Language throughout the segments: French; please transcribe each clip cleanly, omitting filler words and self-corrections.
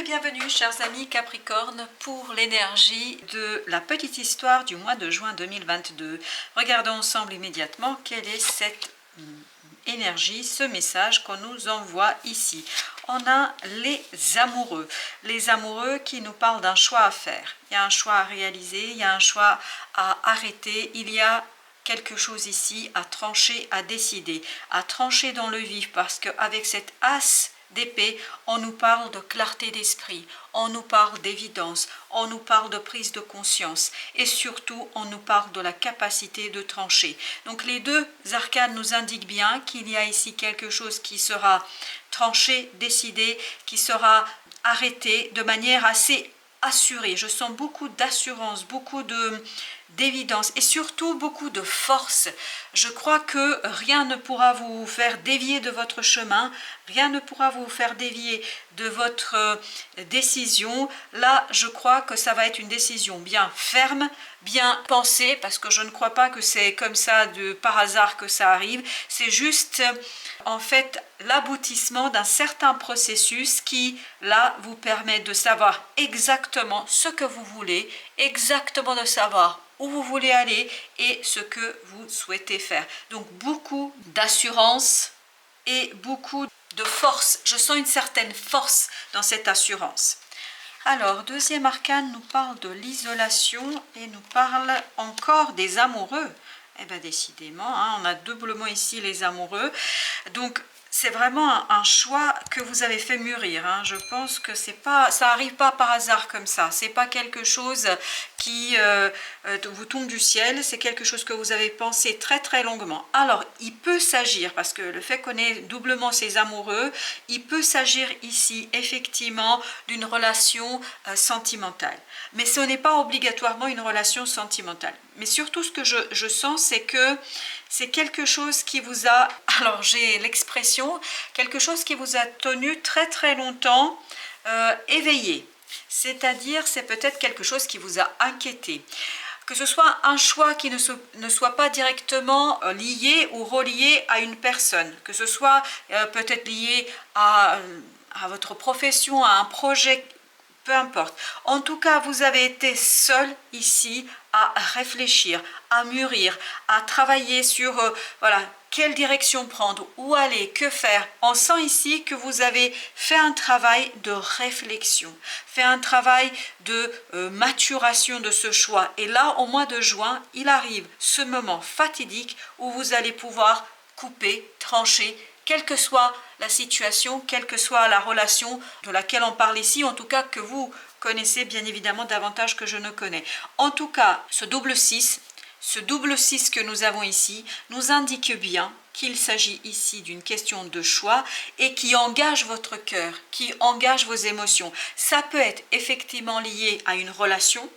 bienvenue chers amis Capricorne pour l'énergie de la petite histoire du mois de juin 2022. Regardons ensemble immédiatement quelle est cette énergie, ce message qu'on nous envoie ici. On a les amoureux qui nous parlent d'un choix à faire. Il y a un choix à réaliser, il y a un choix à arrêter, il y a quelque chose ici à trancher, à décider, à trancher dans le vif, parce qu'avec cette as d'épée, on nous parle de clarté d'esprit, on nous parle d'évidence, on nous parle de prise de conscience et surtout on nous parle de la capacité de trancher. Donc les deux arcanes nous indiquent bien qu'il y a ici quelque chose qui sera tranché, décidé, qui sera arrêté de manière assez assurée. Je sens beaucoup d'assurance, beaucoup d'évidence et surtout beaucoup de force. Je crois que rien ne pourra vous faire dévier de votre chemin, rien ne pourra vous faire dévier de votre décision. Là, je crois que ça va être une décision bien ferme, bien pensée, parce que je ne crois pas que c'est comme ça par hasard que ça arrive. C'est juste en fait l'aboutissement d'un certain processus qui là vous permet de savoir exactement ce que vous voulez, exactement de savoir où vous voulez aller et ce que vous souhaitez faire. Donc beaucoup d'assurance et beaucoup de force. Je sens une certaine force dans cette assurance. Alors, deuxième arcane nous parle de l'isolation et nous parle encore des amoureux. Eh bien, décidément, hein, on a doublement ici les amoureux. Donc, c'est vraiment un choix que vous avez fait mûrir. Hein. Je pense que ça n'arrive pas par hasard comme ça. C'est pas quelque chose qui vous tombe du ciel. C'est quelque chose que vous avez pensé très très longuement. Alors, il peut s'agir, parce que le fait qu'on ait doublement ces amoureux, il peut s'agir ici effectivement d'une relation sentimentale. Mais ce n'est pas obligatoirement une relation sentimentale. Mais surtout, ce que je sens, c'est que c'est quelque chose qui vous a, alors j'ai l'expression, quelque chose qui vous a tenu très très longtemps éveillé. C'est-à-dire, c'est peut-être quelque chose qui vous a inquiété. Que ce soit un choix qui ne soit pas directement lié ou relié à une personne, que ce soit peut-être lié à votre profession, à un projet, peu importe. En tout cas, vous avez été seul ici à réfléchir, à mûrir, à travailler sur voilà, quelle direction prendre, où aller, que faire. On sent ici que vous avez fait un travail de réflexion, fait un travail de maturation de ce choix. Et là, au mois de juin, il arrive ce moment fatidique où vous allez pouvoir couper, trancher, quelle que soit la situation, quelle que soit la relation de laquelle on parle ici, en tout cas que vous connaissez bien évidemment davantage que je ne connais. En tout cas, ce double 6 que nous avons ici nous indique bien qu'il s'agit ici d'une question de choix et qui engage votre cœur, qui engage vos émotions. Ça peut être effectivement lié à une relation,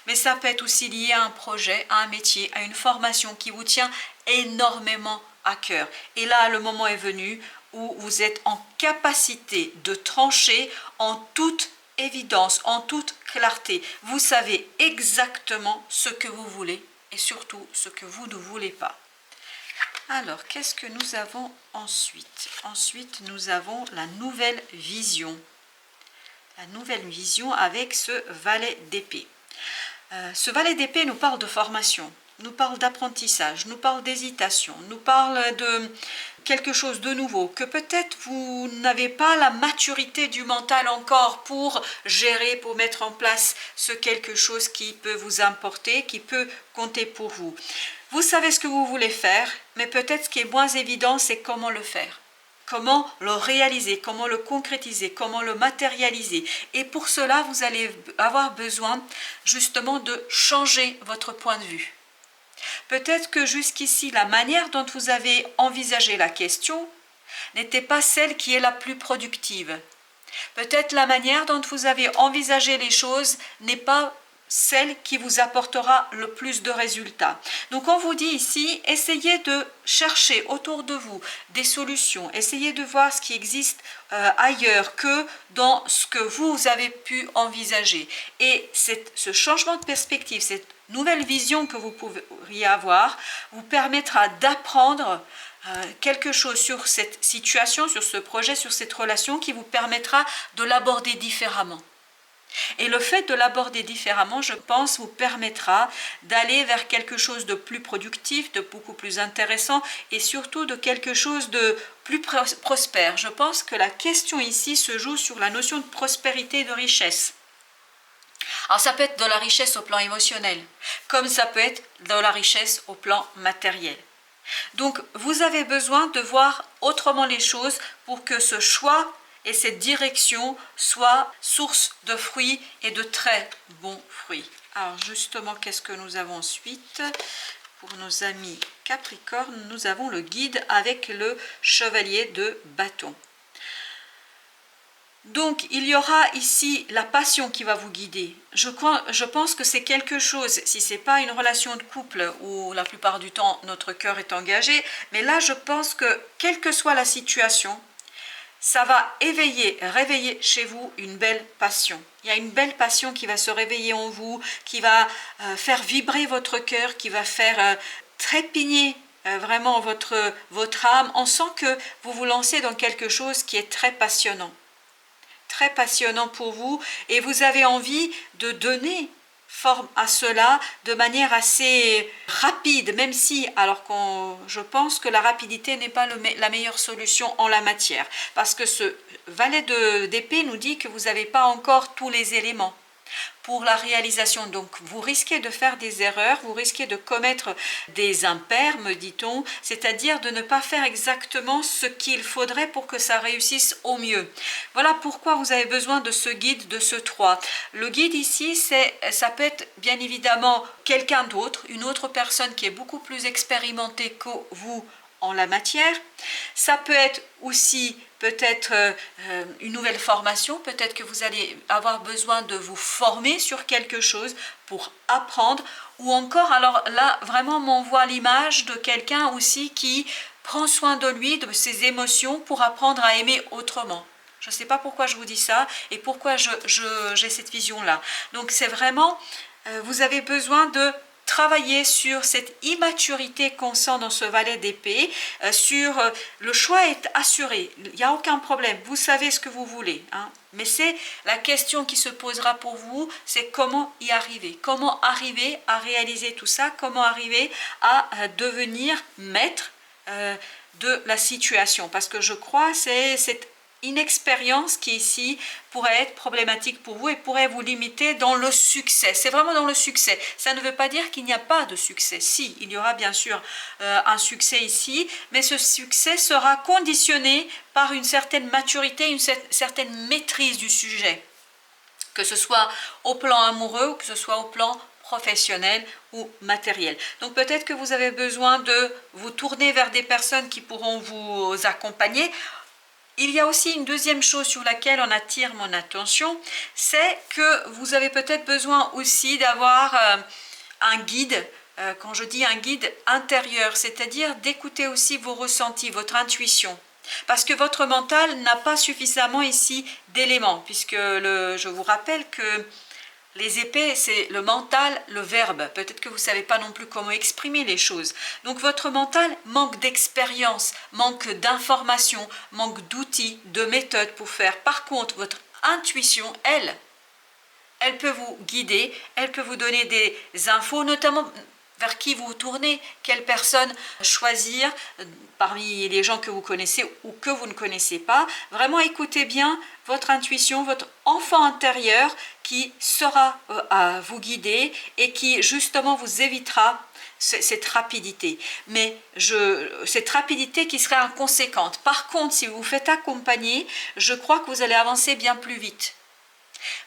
mais ça peut être aussi lié à un projet, à un métier, à une formation qui vous tient énormément à cœur. Et là, le moment est venu où vous êtes en capacité de trancher en toute évidence, en toute clarté. Vous savez exactement ce que vous voulez et surtout ce que vous ne voulez pas. Alors, qu'est-ce que nous avons ensuite? Ensuite, nous avons la nouvelle vision. La nouvelle vision avec ce valet d'épée. Ce valet d'épée nous parle de formation, nous parle d'apprentissage, nous parle d'hésitation, nous parle de quelque chose de nouveau, que peut-être vous n'avez pas la maturité du mental encore pour gérer, pour mettre en place ce quelque chose qui peut vous importer, qui peut compter pour vous. Vous savez ce que vous voulez faire, mais peut-être ce qui est moins évident, c'est comment le faire. Comment le réaliser, comment le concrétiser, comment le matérialiser. Et pour cela, vous allez avoir besoin justement de changer votre point de vue. Peut-être que jusqu'ici, la manière dont vous avez envisagé la question n'était pas celle qui est la plus productive. Peut-être la manière dont vous avez envisagé les choses n'est pas celle qui vous apportera le plus de résultats. Donc on vous dit ici, essayez de chercher autour de vous des solutions, essayez de voir ce qui existe ailleurs que dans ce que vous avez pu envisager. Et ce changement de perspective, cette nouvelle vision que vous pourriez avoir, vous permettra d'apprendre quelque chose sur cette situation, sur ce projet, sur cette relation qui vous permettra de l'aborder différemment. Et le fait de l'aborder différemment, je pense, vous permettra d'aller vers quelque chose de plus productif, de beaucoup plus intéressant et surtout de quelque chose de plus prospère. Je pense que la question ici se joue sur la notion de prospérité et de richesse. Alors ça peut être de la richesse au plan émotionnel, comme ça peut être de la richesse au plan matériel. Donc vous avez besoin de voir autrement les choses pour que ce choix et cette direction soit source de fruits et de très bons fruits. Alors justement, qu'est-ce que nous avons ensuite? Pour nos amis Capricorne, nous avons le guide avec le chevalier de bâton. Donc il y aura ici la passion qui va vous guider. Je pense que c'est quelque chose, si ce n'est pas une relation de couple où la plupart du temps notre cœur est engagé, mais là je pense que quelle que soit la situation, ça va réveiller chez vous une belle passion. Il y a une belle passion qui va se réveiller en vous, qui va faire vibrer votre cœur, qui va faire trépigner vraiment votre âme. On sent que vous vous lancez dans quelque chose qui est très passionnant pour vous et vous avez envie de donner forme à cela de manière assez rapide, même si, je pense que la rapidité n'est pas la meilleure solution en la matière, parce que ce valet d'épée nous dit que vous n'avez pas encore tous les éléments pour la réalisation, donc vous risquez de faire des erreurs, vous risquez de commettre des impairs, me dit-on, c'est-à-dire de ne pas faire exactement ce qu'il faudrait pour que ça réussisse au mieux. Voilà pourquoi vous avez besoin de ce guide, de ce 3. Le guide ici, ça peut être bien évidemment quelqu'un d'autre, une autre personne qui est beaucoup plus expérimentée que vous en la matière. Ça peut être aussi peut-être une nouvelle formation, peut-être que vous allez avoir besoin de vous former sur quelque chose pour apprendre, ou encore, alors là, vraiment m'envoie l'image de quelqu'un aussi qui prend soin de lui, de ses émotions, pour apprendre à aimer autrement. Je ne sais pas pourquoi je vous dis ça et pourquoi j'ai cette vision-là. Donc c'est vraiment, vous avez besoin de travailler sur cette immaturité qu'on sent dans ce valet d'épée, le choix est assuré, il n'y a aucun problème, vous savez ce que vous voulez, hein. Mais c'est la question qui se posera pour vous, c'est comment y arriver, comment arriver à réaliser tout ça, comment arriver à devenir maître de la situation, parce que je crois c'est cette inexpérience qui ici pourrait être problématique pour vous et pourrait vous limiter dans le succès. C'est vraiment dans le succès. Ça ne veut pas dire qu'il n'y a pas de succès. Si, il y aura bien sûr un succès ici, mais ce succès sera conditionné par une certaine maturité, une certaine maîtrise du sujet. Que ce soit au plan amoureux ou que ce soit au plan professionnel ou matériel. Donc peut-être que vous avez besoin de vous tourner vers des personnes qui pourront vous accompagner. Il y a aussi une deuxième chose sur laquelle on attire mon attention, c'est que vous avez peut-être besoin aussi d'avoir un guide, quand je dis un guide intérieur, c'est-à-dire d'écouter aussi vos ressentis, votre intuition. Parce que votre mental n'a pas suffisamment ici d'éléments, puisque je vous rappelle que les épées, c'est le mental, le verbe. Peut-être que vous ne savez pas non plus comment exprimer les choses. Donc votre mental manque d'expérience, manque d'informations, manque d'outils, de méthodes pour faire. Par contre, votre intuition, elle peut vous guider, elle peut vous donner des infos, notamment vers qui vous tournez, quelle personne choisir parmi les gens que vous connaissez ou que vous ne connaissez pas. Vraiment écoutez bien votre intuition, votre enfant intérieur qui saura vous guider et qui justement vous évitera cette rapidité. Mais cette rapidité qui serait inconséquente. Par contre, si vous vous faites accompagner, je crois que vous allez avancer bien plus vite.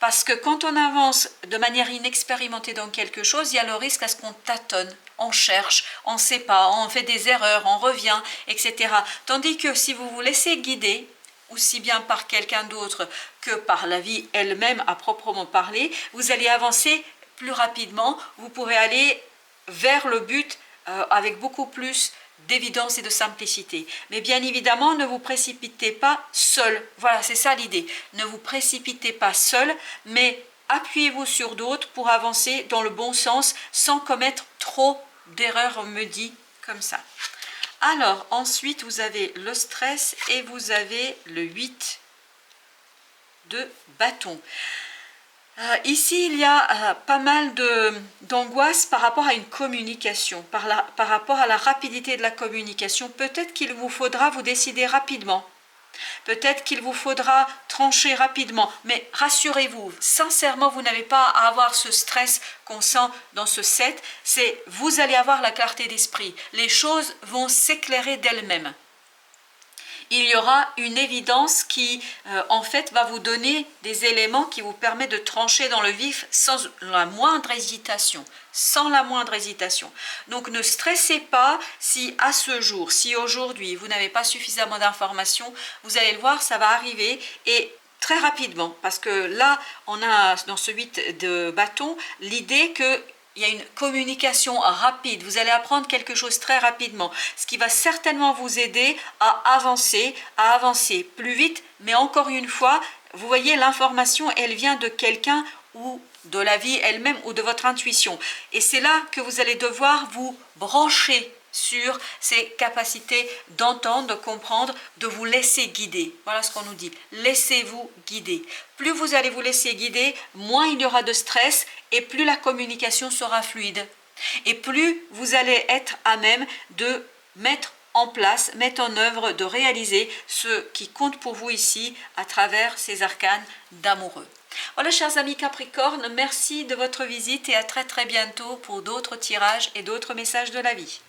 Parce que quand on avance de manière inexpérimentée dans quelque chose, il y a le risque à ce qu'on tâtonne, on cherche, on ne sait pas, on fait des erreurs, on revient, etc. Tandis que si vous vous laissez guider, aussi bien par quelqu'un d'autre que par la vie elle-même à proprement parler, vous allez avancer plus rapidement, vous pourrez aller vers le but avec beaucoup plus d'évidence et de simplicité. Mais bien évidemment, ne vous précipitez pas seul. Voilà, c'est ça l'idée. Ne vous précipitez pas seul, mais appuyez-vous sur d'autres pour avancer dans le bon sens sans commettre trop d'erreurs, on me dit comme ça. Alors, ensuite, vous avez le stress et vous avez le 8 de bâton. Ici, il y a pas mal d'angoisse par rapport à une communication, par rapport à la rapidité de la communication. Peut-être qu'il vous faudra vous décider rapidement. Peut-être qu'il vous faudra trancher rapidement, mais rassurez-vous, sincèrement, vous n'avez pas à avoir ce stress qu'on sent dans ce 7, c'est vous allez avoir la clarté d'esprit. Les choses vont s'éclairer d'elles-mêmes. Il y aura une évidence qui, en fait, va vous donner des éléments qui vous permettent de trancher dans le vif sans la moindre hésitation. Sans la moindre hésitation. Donc, ne stressez pas si à ce jour, si aujourd'hui, vous n'avez pas suffisamment d'informations, vous allez le voir, ça va arriver et très rapidement. Parce que là, on a dans ce 8 de bâton l'idée que il y a une communication rapide, vous allez apprendre quelque chose très rapidement, ce qui va certainement vous aider à avancer plus vite, mais encore une fois, vous voyez, l'information, elle vient de quelqu'un ou de la vie elle-même ou de votre intuition. Et c'est là que vous allez devoir vous brancher sur ces capacités d'entendre, de comprendre, de vous laisser guider. Voilà ce qu'on nous dit. Laissez-vous guider. Plus vous allez vous laisser guider, moins il y aura de stress et plus la communication sera fluide. Et plus vous allez être à même de mettre en place, mettre en œuvre, de réaliser ce qui compte pour vous ici à travers ces arcanes d'amoureux. Voilà, chers amis Capricorne, merci de votre visite et à très bientôt pour d'autres tirages et d'autres messages de la vie.